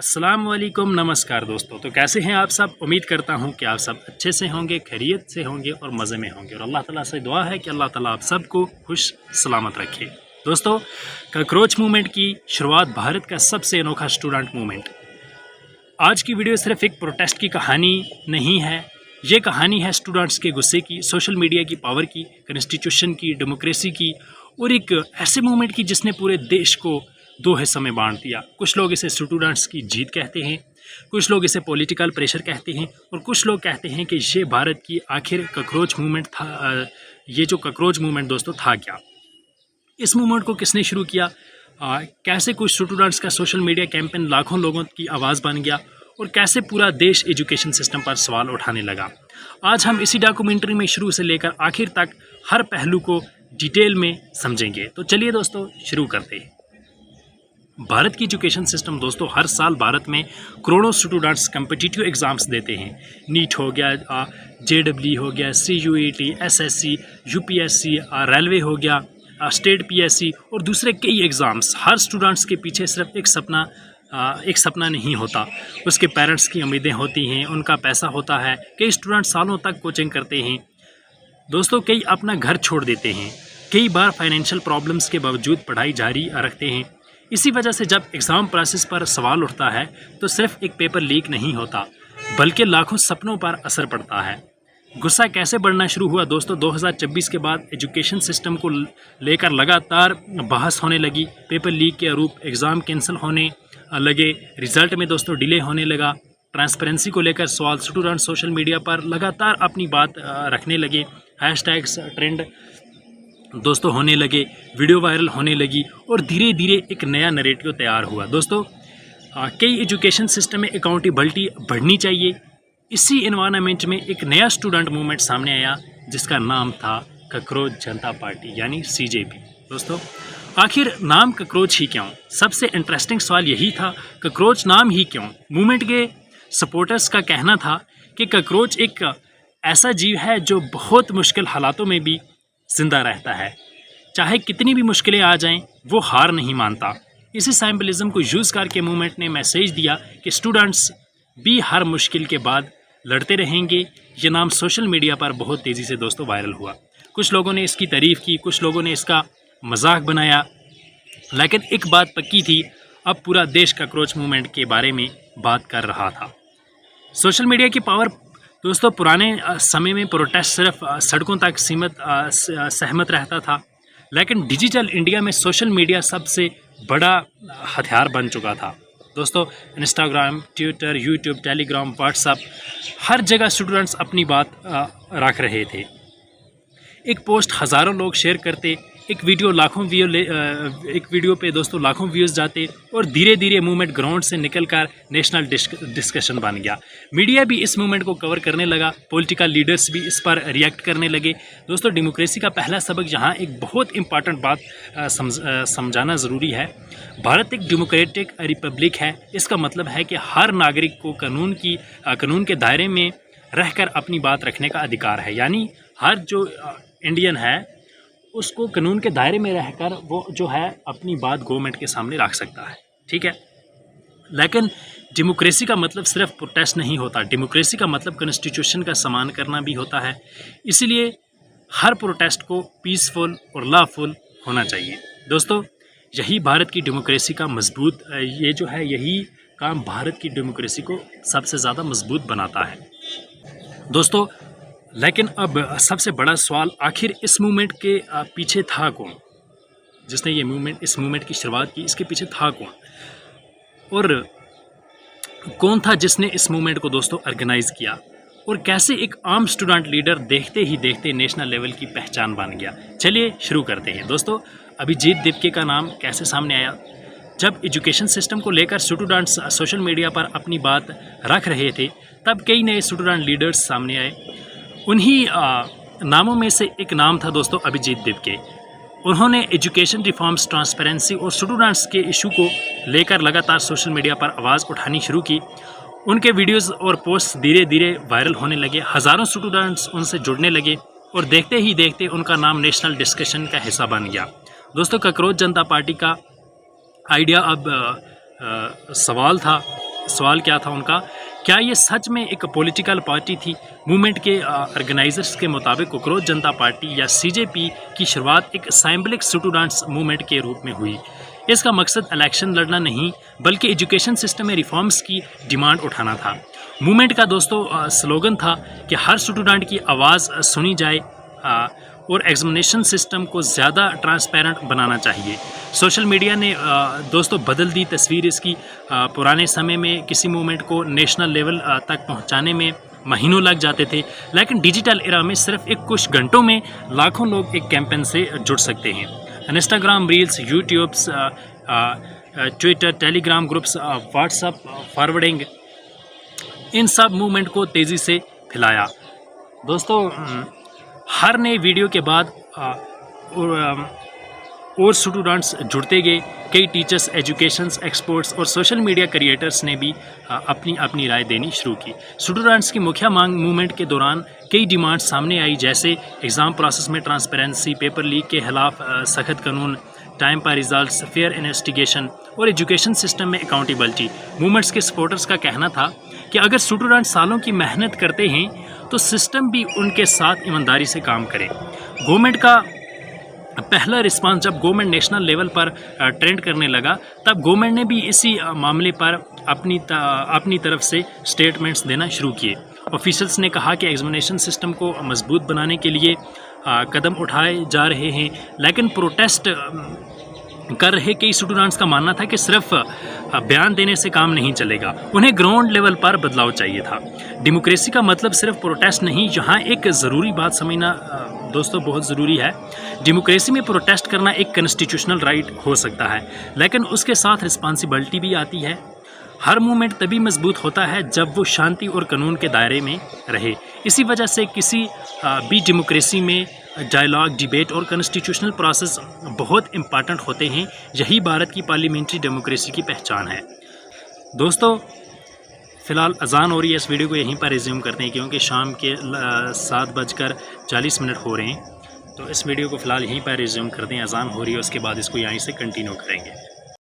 अस्सलाम वालेकुम, नमस्कार दोस्तों। तो कैसे हैं आप सब? उम्मीद करता हूं कि आप सब अच्छे से होंगे, खैरियत से होंगे और मज़े में होंगे। और अल्लाह ताला से दुआ है कि अल्लाह ताला आप सबको खुश सलामत रखे। दोस्तों, कॉकरोच मूवमेंट की शुरुआत भारत का सबसे अनोखा स्टूडेंट मूवमेंट। आज की वीडियो सिर्फ एक प्रोटेस्ट की कहानी नहीं है, ये कहानी है स्टूडेंट्स के गुस्से की, सोशल मीडिया की पावर की, कॉन्स्टिट्यूशन की, डेमोक्रेसी की और एक ऐसे मूवमेंट की जिसने पूरे देश को दो हिस्सों में बांट दिया। कुछ लोग इसे स्टूडेंट्स की जीत कहते हैं, कुछ लोग इसे पॉलिटिकल प्रेशर कहते हैं और कुछ लोग कहते हैं कि ये भारत की आखिर कॉकरोच मूवमेंट था। ये जो कॉकरोच मूवमेंट दोस्तों था क्या? इस मूवमेंट को किसने शुरू किया? कैसे कुछ स्टूडेंट्स का सोशल मीडिया कैंपेन लाखों लोगों की आवाज़ बन गया और कैसे पूरा देश एजुकेशन सिस्टम पर सवाल उठाने लगा। आज हम इसी डॉक्यूमेंट्री में शुरू से लेकर आखिर तक हर पहलू को डिटेल में समझेंगे। तो चलिए दोस्तों शुरू करते हैं। भारत की एजुकेशन सिस्टम दोस्तों, हर साल भारत में करोड़ों स्टूडेंट्स कम्पिटिटिव एग्ज़ाम्स देते हैं। नीट हो गया, JEE हो गया, CUET, SSC, UPSC, रेलवे हो गया, स्टेट PSC और दूसरे कई एग्ज़ाम्स। हर स्टूडेंट्स के पीछे सिर्फ एक सपना नहीं होता, उसके पेरेंट्स की उम्मीदें होती हैं, उनका पैसा होता है। कई स्टूडेंट सालों तक कोचिंग करते हैं दोस्तों, कई अपना घर छोड़ देते हैं, कई बार फाइनेंशियल प्रॉब्लम्स के बावजूद पढ़ाई जारी रखते हैं। इसी वजह से जब एग्ज़ाम प्रोसेस पर सवाल उठता है तो सिर्फ एक पेपर लीक नहीं होता, बल्कि लाखों सपनों पर असर पड़ता है। गुस्सा कैसे बढ़ना शुरू हुआ दोस्तों? 2026 के बाद एजुकेशन सिस्टम को लेकर लगातार बहस होने लगी। पेपर लीक के आरोप, एग्ज़ाम कैंसिल होने लगे, रिज़ल्ट में दोस्तों डिले होने लगा, ट्रांसपेरेंसी को लेकर सवाल। स्टूडेंट सोशल मीडिया पर लगातार अपनी बात रखने लगे, हैशटैग्स ट्रेंड दोस्तों होने लगे, वीडियो वायरल होने लगी और धीरे धीरे एक नया नैरेटिव तैयार हुआ। दोस्तों, कई एजुकेशन सिस्टम में अकाउंटेबिलिटी बढ़नी चाहिए। इसी एनवायरनमेंट में एक नया स्टूडेंट मूवमेंट सामने आया जिसका नाम था कॉकरोच जनता पार्टी यानी CJP। दोस्तों, आखिर नाम कॉकरोच ही क्यों? सबसे इंटरेस्टिंग सवाल यही था, कॉकरोच नाम ही क्यों? मूवमेंट के सपोर्टर्स का कहना था कि कॉकरोच एक ऐसा जीव है जो बहुत मुश्किल हालातों में भी जिंदा रहता है, चाहे कितनी भी मुश्किलें आ जाएं वो हार नहीं मानता। इसी सिंबलिज्म को यूज़ करके मूवमेंट ने मैसेज दिया कि स्टूडेंट्स भी हर मुश्किल के बाद लड़ते रहेंगे। ये नाम सोशल मीडिया पर बहुत तेज़ी से दोस्तों वायरल हुआ। कुछ लोगों ने इसकी तारीफ़ की, कुछ लोगों ने इसका मजाक बनाया, लेकिन एक बात पक्की थी, अब पूरा देश कॉकरोच मूवमेंट के बारे में बात कर रहा था। सोशल मीडिया की पावर दोस्तों, पुराने समय में प्रोटेस्ट सिर्फ सड़कों तक सहमत रहता था, लेकिन डिजिटल इंडिया में सोशल मीडिया सबसे बड़ा हथियार बन चुका था। दोस्तों, Instagram, Twitter, YouTube, Telegram, WhatsApp, हर जगह स्टूडेंट्स अपनी बात रख रहे थे। एक पोस्ट हज़ारों लोग शेयर करते, एक वीडियो पे दोस्तों लाखों व्यूज़ जाते और धीरे धीरे मूवमेंट ग्राउंड से निकलकर नेशनल डिस्कशन बन गया। मीडिया भी इस मूवमेंट को कवर करने लगा, पॉलिटिकल लीडर्स भी इस पर रिएक्ट करने लगे। दोस्तों, डेमोक्रेसी का पहला सबक यहाँ एक बहुत इंपॉर्टेंट बात समझाना ज़रूरी है। भारत एक डेमोक्रेटिक रिपब्लिक है। इसका मतलब है कि हर नागरिक को कानून के दायरे में रहकर अपनी बात रखने का अधिकार है। यानी हर जो इंडियन है उसको कानून के दायरे में रहकर वो जो है अपनी बात गवर्नमेंट के सामने रख सकता है, ठीक है। लेकिन डेमोक्रेसी का मतलब सिर्फ प्रोटेस्ट नहीं होता, डेमोक्रेसी का मतलब कॉन्स्टिट्यूशन का सम्मान करना भी होता है। इसीलिए हर प्रोटेस्ट को पीसफुल और लॉफुल होना चाहिए। दोस्तों, यही भारत की डेमोक्रेसी का यही काम भारत की डेमोक्रेसी को सबसे ज़्यादा मजबूत बनाता है। दोस्तों, लेकिन अब सबसे बड़ा सवाल, आखिर इस मूवमेंट के पीछे था कौन? जिसने इस मूवमेंट की शुरुआत की, इसके पीछे था कौन? और कौन था जिसने इस मूवमेंट को दोस्तों ऑर्गेनाइज़ किया? और कैसे एक आम स्टूडेंट लीडर देखते ही देखते नेशनल लेवल की पहचान बन गया? चलिए शुरू करते हैं। दोस्तों, अभिजीत दिपके का नाम कैसे सामने आया? जब एजुकेशन सिस्टम को लेकर स्टूडेंट्स सोशल मीडिया पर अपनी बात रख रहे थे, तब कई नए स्टूडेंट लीडर्स सामने आए। उन्हीं नामों में से एक नाम था दोस्तों अभिजीत दिपके। उन्होंने एजुकेशन रिफॉर्म्स, ट्रांसपेरेंसी और स्टूडेंट्स के इशू को लेकर लगातार सोशल मीडिया पर आवाज़ उठानी शुरू की। उनके वीडियोस और पोस्ट धीरे धीरे वायरल होने लगे, हज़ारों स्टूडेंट्स उनसे जुड़ने लगे और देखते ही देखते उनका नाम नेशनल डिस्कशन का हिस्सा बन गया। दोस्तों, कॉकरोच जनता पार्टी का आइडिया अब सवाल था सवाल क्या था उनका, क्या ये सच में एक पॉलिटिकल पार्टी थी? मूवमेंट के ऑर्गेनाइजर्स के मुताबिक कोकरोच जनता पार्टी या सीजेपी की शुरुआत एक सिंबॉलिक स्टूडेंट्स मूवमेंट के रूप में हुई। इसका मकसद इलेक्शन लड़ना नहीं बल्कि एजुकेशन सिस्टम में रिफॉर्म्स की डिमांड उठाना था। मूवमेंट का दोस्तों स्लोगन था कि हर स्टूडेंट की आवाज़ सुनी जाए और एग्जामिनेशन सिस्टम को ज़्यादा ट्रांसपेरेंट बनाना चाहिए। सोशल मीडिया ने दोस्तों बदल दी तस्वीर इसकी। पुराने समय में किसी मूवमेंट को नेशनल लेवल तक पहुंचाने में महीनों लग जाते थे, लेकिन डिजिटल एरा में सिर्फ कुछ घंटों में लाखों लोग एक कैंपेन से जुड़ सकते हैं। Instagram reels, YouTubes, Twitter, Telegram groups, WhatsApp forwarding, इन सब मूवमेंट को तेज़ी से फैलाया। दोस्तों हर नए वीडियो के बाद और स्टूडेंट्स जुड़ते गए। कई टीचर्स, एजुकेशंस एक्सपर्ट्स और सोशल मीडिया क्रिएटर्स ने भी अपनी अपनी राय देनी शुरू की। स्टूडेंट्स की मुख्य मांग मूवमेंट के दौरान कई डिमांड्स सामने आई, जैसे एग्ज़ाम प्रोसेस में ट्रांसपेरेंसी, पेपर लीक के खिलाफ सख्त कानून, टाइम पर रिजल्ट्स, फेयर इन्वेस्टिगेशन और एजुकेशन सिस्टम में अकाउंटेबिलिटी। मूवमेंट्स के सपोर्टर्स का कहना था कि अगर स्टूडेंट सालों की मेहनत करते हैं तो सिस्टम भी उनके साथ ईमानदारी से काम करे। गवर्नमेंट का पहला रिस्पांस जब गवर्नमेंट नेशनल लेवल पर ट्रेंड करने लगा, तब गवर्नमेंट ने भी इसी मामले पर अपनी तरफ से स्टेटमेंट्स देना शुरू किए। ऑफिशियल्स ने कहा कि एग्जामिनेशन सिस्टम को मजबूत बनाने के लिए कदम उठाए जा रहे हैं, लेकिन प्रोटेस्ट कर रहे कई स्टूडेंट्स का मानना था कि सिर्फ बयान देने से काम नहीं चलेगा, उन्हें ग्राउंड लेवल पर बदलाव चाहिए था। डेमोक्रेसी का मतलब सिर्फ प्रोटेस्ट नहीं, यहाँ एक ज़रूरी बात समझना दोस्तों बहुत ज़रूरी है। डेमोक्रेसी में प्रोटेस्ट करना एक कॉन्स्टिट्यूशनल राइट हो सकता है, लेकिन उसके साथ रिस्पॉन्सिबिलिटी भी आती है। हर मूवमेंट तभी मजबूत होता है जब वो शांति और कानून के दायरे में रहे। इसी वजह से किसी भी डेमोक्रेसी में डायलॉग, डिबेट और कॉन्स्टिट्यूशनल प्रोसेस बहुत इम्पॉर्टेंट होते हैं। यही भारत की पार्लियामेंट्री डेमोक्रेसी की पहचान है। दोस्तों फ़िलहाल अजान हो रही है, इस वीडियो को यहीं पर रिज्यूम करते हैं क्योंकि शाम के 7:40 हो रहे हैं। तो इस वीडियो को फ़िलहाल यहीं पर रिज्यूम करते हैं। अजान हो रही है, उसके बाद इसको यहीं से कंटिन्यू करेंगे।